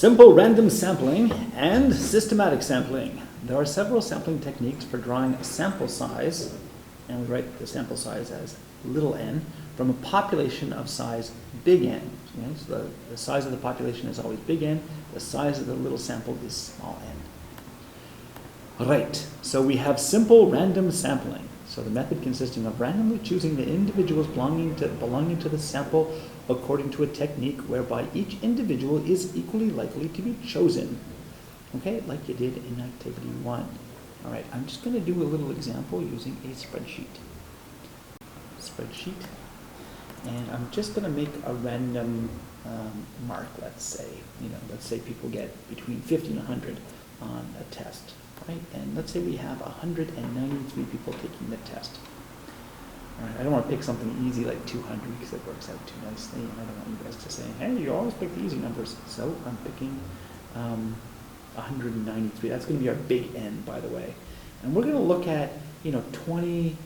Simple random sampling and systematic sampling. There are several sampling techniques for drawing a sample size, and we write the sample size as little n, from a population of size big N. Okay? So the size of the population is always big N, the size of the little sample is small n. All right, so we have simple random sampling. So the method consisting of randomly choosing the individuals belonging to the sample according to a technique whereby each individual is equally likely to be chosen. Okay, like you did in activity 1. All right, I'm just going to do a little example using a spreadsheet. And I'm just going to make a random mark, let's say. Let's say people get between 50 and 100 on a test, right? And let's say we have 193 people taking the test. All right, I don't want to pick something easy like 200 because it works out too nicely, and I don't want you guys to say, hey, you always pick the easy numbers. So I'm picking 193. That's going to be our big N, by the way. And we're going to look at, 20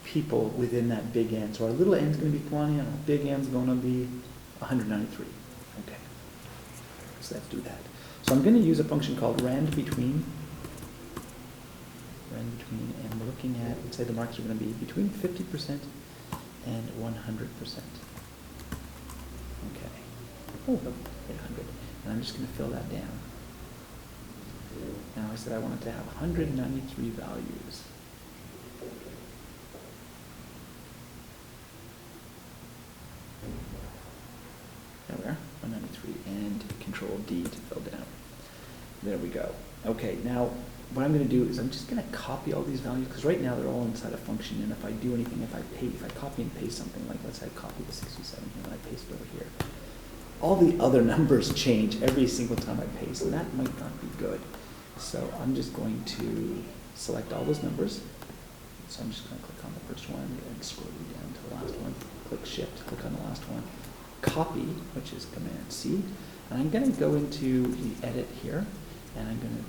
people within that big N. So our little n is going to be 20, and our big N is going to be 193. Okay, so let's do that. So I'm going to use a function called rand between, and we're looking at, let's say the marks are going to be between 50% and 100%. Okay. Oh, 800. And I'm just going to fill that down. Now I said I wanted to have 193 values. There we are, 193, and Control D to fill down. There we go. Okay, now what I'm going to do is I'm just going to copy all these values, because right now they're all inside a function, and if I do anything, if I copy and paste something, like let's say I copy the 67 here and I paste it over here, all the other numbers change every single time I paste, and that might not be good. So I'm just going to select all those numbers. So I'm just going to click on the first one and scroll down to the last one. Click Shift, click on the last one. Copy, which is Command C, and I'm going to go into the edit here, and I'm going to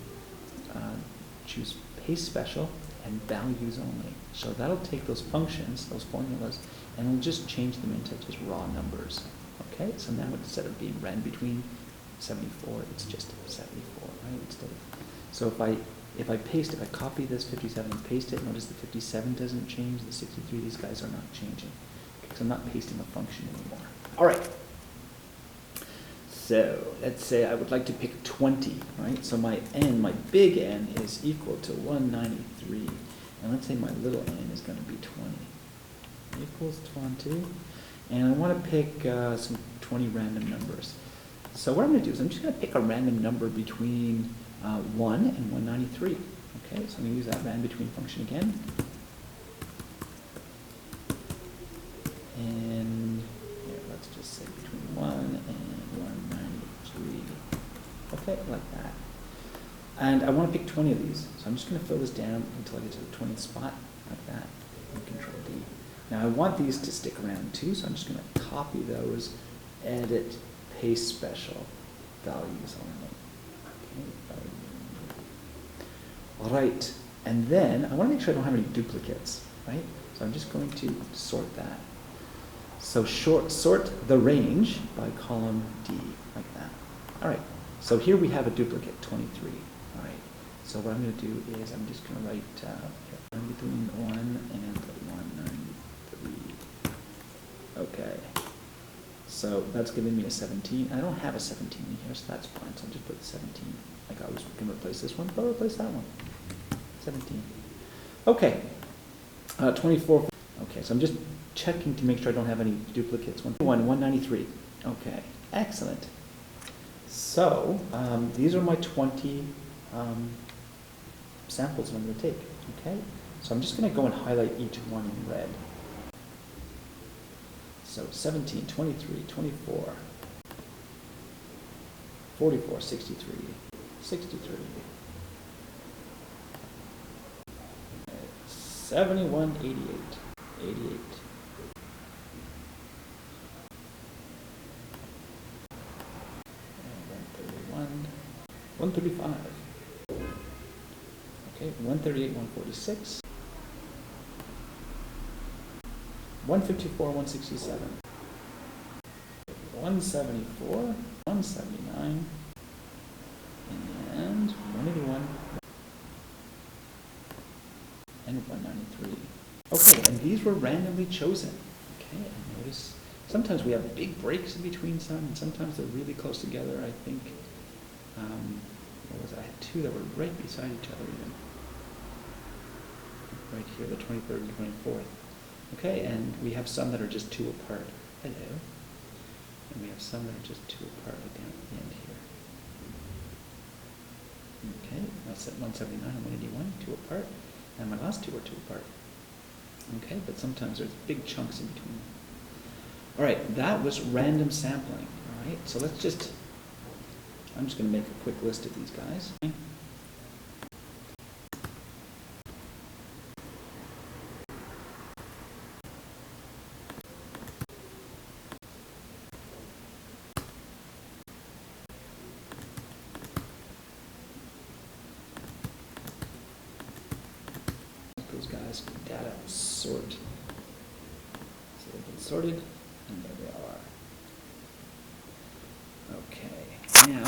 choose Paste Special and Values Only. So that'll take those functions, those formulas, and we'll just change them into just raw numbers. Okay, so now instead of being rand between 74, it's just 74, right? So if I copy this 57 and paste it, notice the 57 doesn't change, the 63, these guys are not changing, because I'm not pasting a function anymore. All right. So let's say I would like to pick 20, right? So my n, my big N, is equal to 193. And let's say my little n is going to be 20. Equals 20. And I want to pick some 20 random numbers. So what I'm going to do is I'm just going to pick a random number between 1 and 193. Okay, so I'm going to use that rand between function again. And here, let's just say between 1 and 193. Okay, like that. And I want to pick 20 of these. So I'm just going to fill this down until I get to the 20th spot, like that. And Control D. Now I want these to stick around too, so I'm just going to copy those, edit, paste special, values only. Okay, all right, and then I want to make sure I don't have any duplicates, right? So I'm just going to sort that. So sort the range by column D, like that. All right, so here we have a duplicate, 23. All right, so what I'm going to do is I'm just going to write between 1 and 193. Okay, so that's giving me a 17. I don't have a 17 in here, so that's fine. So I'll just put 17. Like I was going to replace this one, but I'll replace that one. 17. Okay, 24. Okay, so I'm just checking to make sure I don't have any duplicates. 193. Okay, excellent. So these are my 20 samples that I'm going to take. Okay, so I'm just going to go and highlight each one in red. So 17, 23, 24, 44, 63, 63, 71, 88, 88. 135. Okay, 138, 146. 154, 167. 174, 179. 193. Okay, and these were randomly chosen. Okay, and notice sometimes we have big breaks in between some, and sometimes they're really close together. I think, what was it? I had two that were right beside each other even. Right here, the 23rd and 24th. Okay, and we have some that are just 2 apart. Hello. And we have some that are just 2 apart down at the end here. Okay, that's at 179 and 181, 2 apart. And my last 2 are 2 apart. Okay, but sometimes there's big chunks in between. All right, that was random sampling. All right, so let's just, I'm just going to make a quick list of these guys. Those guys, data sort. So they've been sorted, and there they are. Okay, now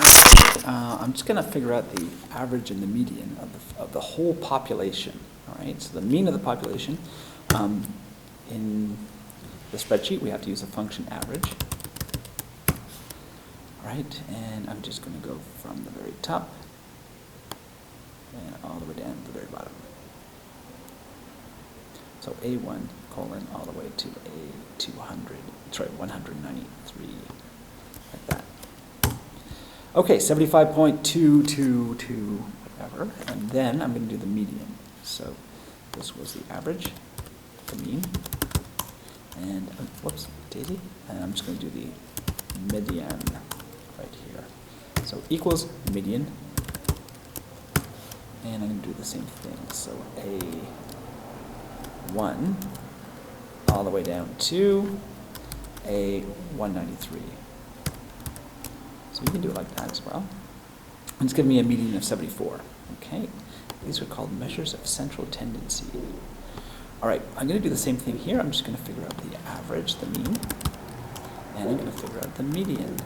I'm just going to figure out the average and the median of the whole population. All right, so the mean of the population. In the spreadsheet, we have to use a function average. All right, and I'm just going to go from the very top and all the way down to the very bottom. So A1 colon all the way to A200, sorry, 193, like that. Okay, 75.222, whatever, and then I'm going to do the median. So this was the average, the mean, and, whoops, daisy, and I'm just going to do the median right here. So equals median, and I'm going to do the same thing. So A1 all the way down to A193. So you can do it like that as well. And it's giving me a median of 74. Okay, these are called measures of central tendency. All right, I'm going to do the same thing here. I'm just going to figure out the average, the mean, and I'm going to figure out the median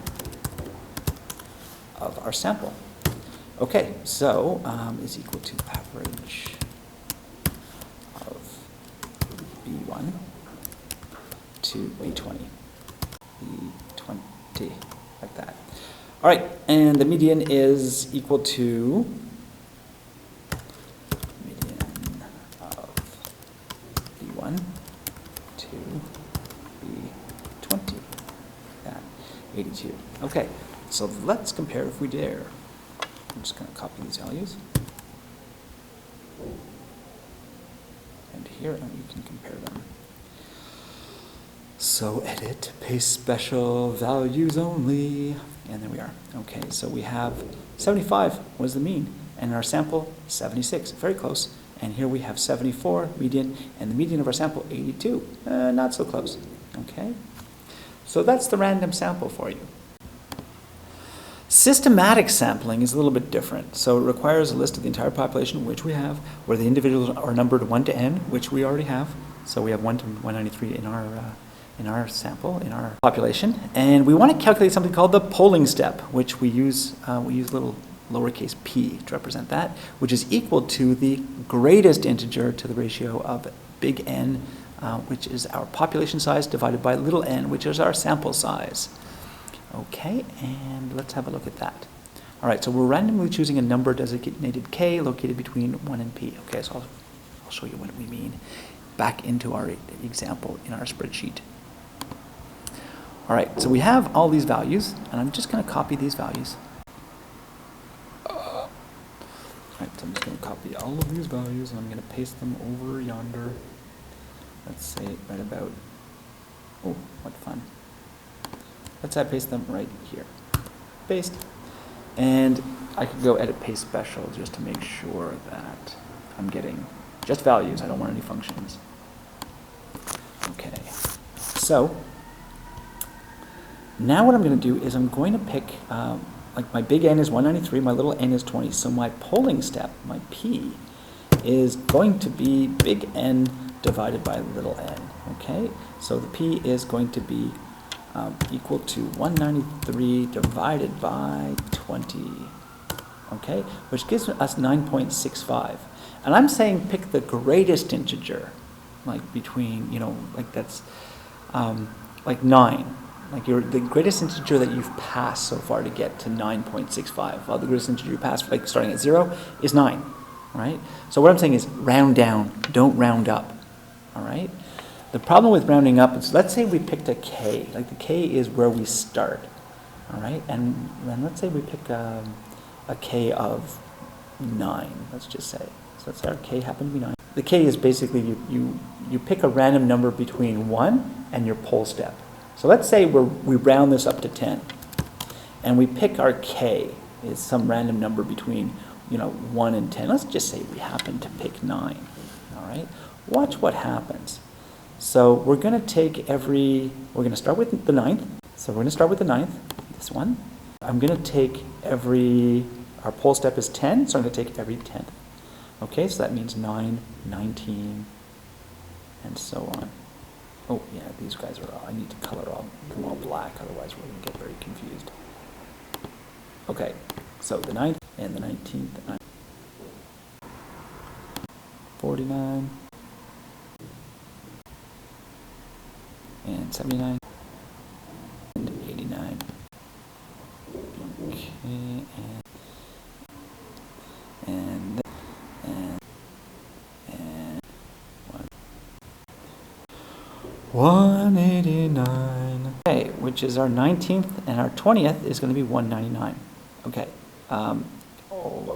of our sample. Okay, so is equal to average of B1 to B20, B20, like that. All right, and the median is equal to median of B1 to B20, that 82. Okay, so let's compare if we dare. I'm just going to copy these values. And here, and you can compare them. So edit, paste special, values only. And there we are. Okay, so we have 75 was the mean, and our sample 76, very close. And here we have 74 median, and the median of our sample 82, not so close. Okay, so that's the random sample for you. Systematic sampling is a little bit different. So it requires a list of the entire population, which we have, where the individuals are numbered 1 to n, which we already have. So we have 1 to 193 in our sample, in our population. And we want to calculate something called the polling step, which we use little lowercase p to represent that, which is equal to the greatest integer to the ratio of big N, which is our population size, divided by little n, which is our sample size. Okay, and let's have a look at that. All right, so we're randomly choosing a number designated k located between 1 and p. Okay, so I'll show you what we mean back into our example in our spreadsheet. All right, so we have all these values, and I'm just going to copy these values. All right, so I'm just going to copy all of these values, and I'm going to paste them over yonder. Let's say right about, oh, what fun. Let's say I paste them right here. Paste. And I could go edit paste special just to make sure that I'm getting just values. I don't want any functions. Okay, so now what I'm going to do is I'm going to pick, like my big N is 193, my little n is 20. So my polling step, my P, is going to be big N divided by little n. Okay, so the P is going to be equal to 193 divided by 20. okay, which gives us 9.65. And I'm saying pick the greatest integer, like between, like that's like 9. Like the greatest integer that you've passed so far to get to 9.65. Well, the greatest integer you passed, like starting at 0, is 9, right? So what I'm saying is round down, don't round up, all right? The problem with rounding up is, let's say we picked a k. Like the k is where we start, all right? And then let's say we pick a k of 9, let's just say. So let's say our k happened to be 9. The k is basically you pick a random number between 1 and your pole step. So let's say we round this up to 10, and we pick our k is some random number between 1 and 10. Let's just say we happen to pick 9. All right. Watch what happens. So we're going to start with the 9th. So we're going to start with the 9th, this one. I'm going to take our pole step is 10, so I'm going to take every 10th. Okay, so that means 9, 19, and so on. Oh, yeah, these guys are I need to color them all black, otherwise we're going to get very confused. Okay, so the 9th and the 19th, 49, and 79, and 89. Okay, and 189. Okay, which is our 19th, and our 20th is going to be 199. Okay,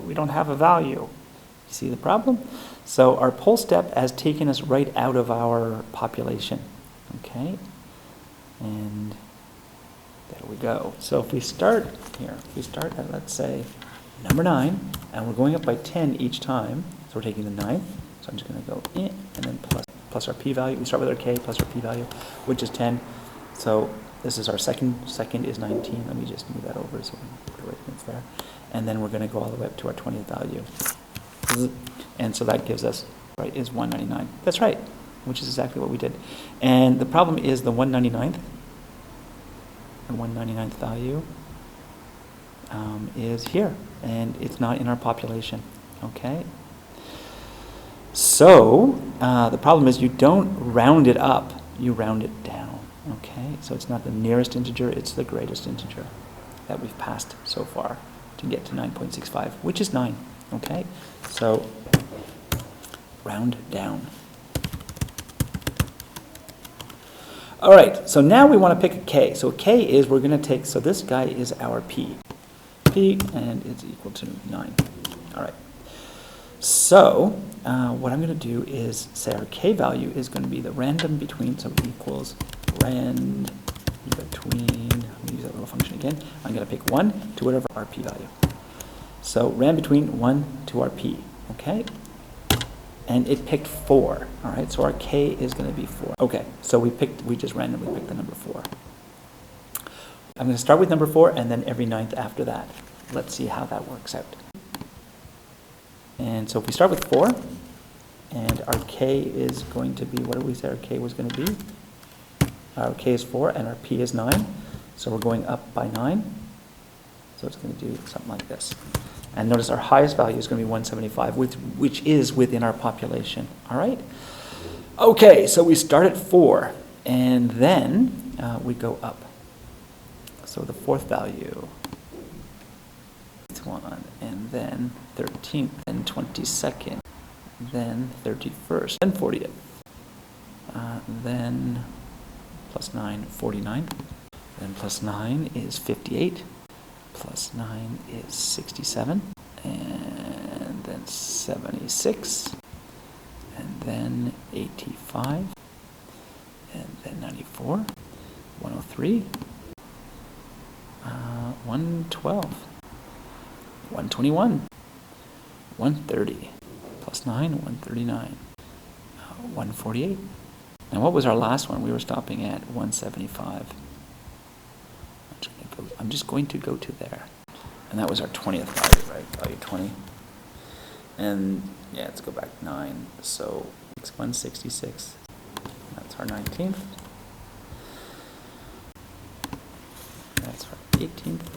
we don't have a value. You see the problem? So our pole step has taken us right out of our population. Okay, and there we go. So if we start here, at, let's say, number 9, and we're going up by 10 each time, so we're taking the 9th, so I'm just going to go in, and then plus our p-value. We start with our k plus our p-value, which is 10. So this is our second is 19. Let me just move that over so we can put it there. And then we're going to go all the way up to our 20th value. And so that gives us, right, is 199. That's right, which is exactly what we did. And the problem is the 199th value is here, and it's not in our population, okay? So the problem is you don't round it up, you round it down, okay? So it's not the nearest integer, it's the greatest integer that we've passed so far to get to 9.65, which is 9, okay? So round down. All right, so now we want to pick a k. So k is, we're going to take, so this guy is our p, and it's equal to 9. All right. So what I'm going to do is say our k value is going to be the random between, so equals rand between, I'm going to use that little function again. I'm going to pick 1 to whatever our p value. So rand between 1 to our p, okay? And it picked 4, all right? So our k is going to be 4. Okay, so we just randomly picked the number 4. I'm going to start with number 4 and then every 9th after that. Let's see how that works out. And so if we start with 4, and our k is going to be, what did we say our k was going to be? Our k is 4 and our p is 9. So we're going up by 9. So it's going to do something like this. And notice our highest value is going to be 175, which is within our population. All right? Okay, so we start at 4, and then we go up. So the 4th value, 1, and then 13th, and 22nd, then 31st, then 40th, then plus 9, 49, then plus 9 is 58, plus 9 is 67, and then 76, and then 85, and then 94, 103, 112, 121, 130, plus 9, 139, 148. And what was our last one? We were stopping at 175. I'm just going to go to there. And that was our 20th value, right? Value 20. And yeah, let's go back 9. So it's 166. That's our 19th. That's our 18th.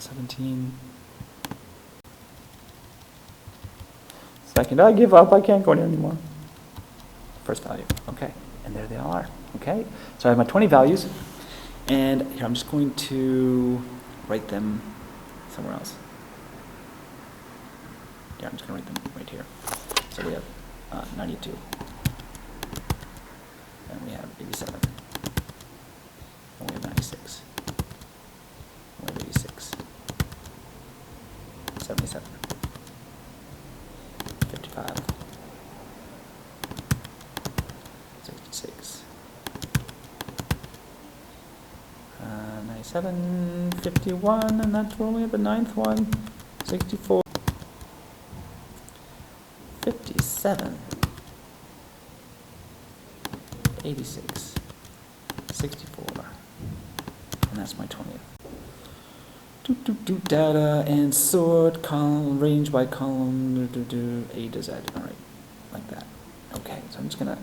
17. Second, I give up, I can't go in anymore. First value, okay, and there they all are, okay? So I have my 20 values, and here I'm just going to write them somewhere else. Yeah, I'm just going to write them right here. So we have 92, and we have 87, and we have 96, and we have 86, 77, 55, 66, 97, 51, and that's where we have the ninth one, 64, 57, 86, 64, and that's my 20th. Data and sort, column, range by column, A to Z, all right, like that. Okay, so I'm just gonna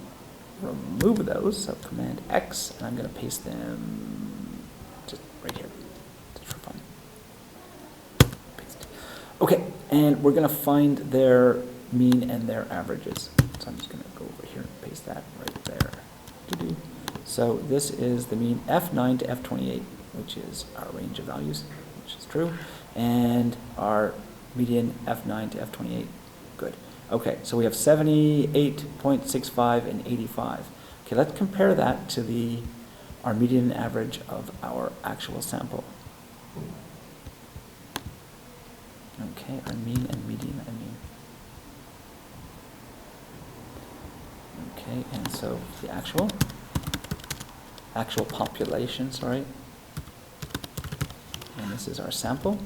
remove those, so Command X, and I'm gonna paste them just right here, just for fun. Paste. Okay, and we're gonna find their mean and their averages. So I'm just gonna go over here and paste that right there. So this is the mean F9 to F28, which is our range of values, which is true, and our median F9 to F28, good. Okay, so we have 78.65 and 85. Okay, let's compare that to our median average of our actual sample. Okay, our mean and median, I mean. Okay, and so the actual population, sorry. And this is our sample.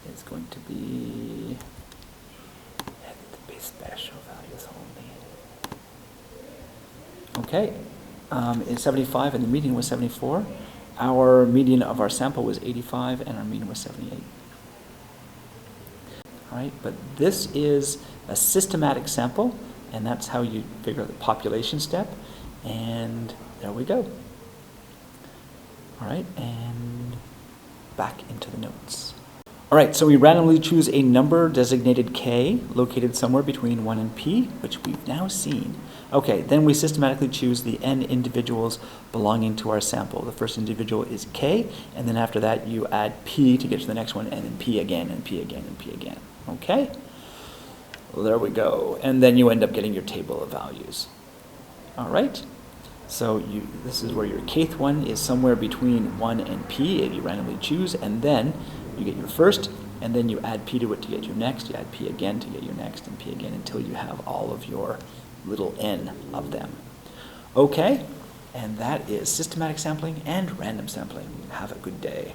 It's going to be special values only. Okay, it's 75 and the median was 74. Our median of our sample was 85 and our mean was 78. All right, but this is a systematic sample, and that's how you figure out the population step, and there we go. All right, and back into the notes. All right, so we randomly choose a number designated K, located somewhere between 1 and P, which we've now seen. Okay, then we systematically choose the n individuals belonging to our sample. The first individual is K, and then after that you add P to get to the next one, and then P again, and P again, and P again. Okay? Well, there we go. And then you end up getting your table of values. All right? So this is where your kth one is somewhere between 1 and P if you randomly choose, and then you get your first, and then you add P to it to get your next, you add P again to get your next, and P again until you have all of your little n of them. Okay? And that is systematic sampling and random sampling. Have a good day.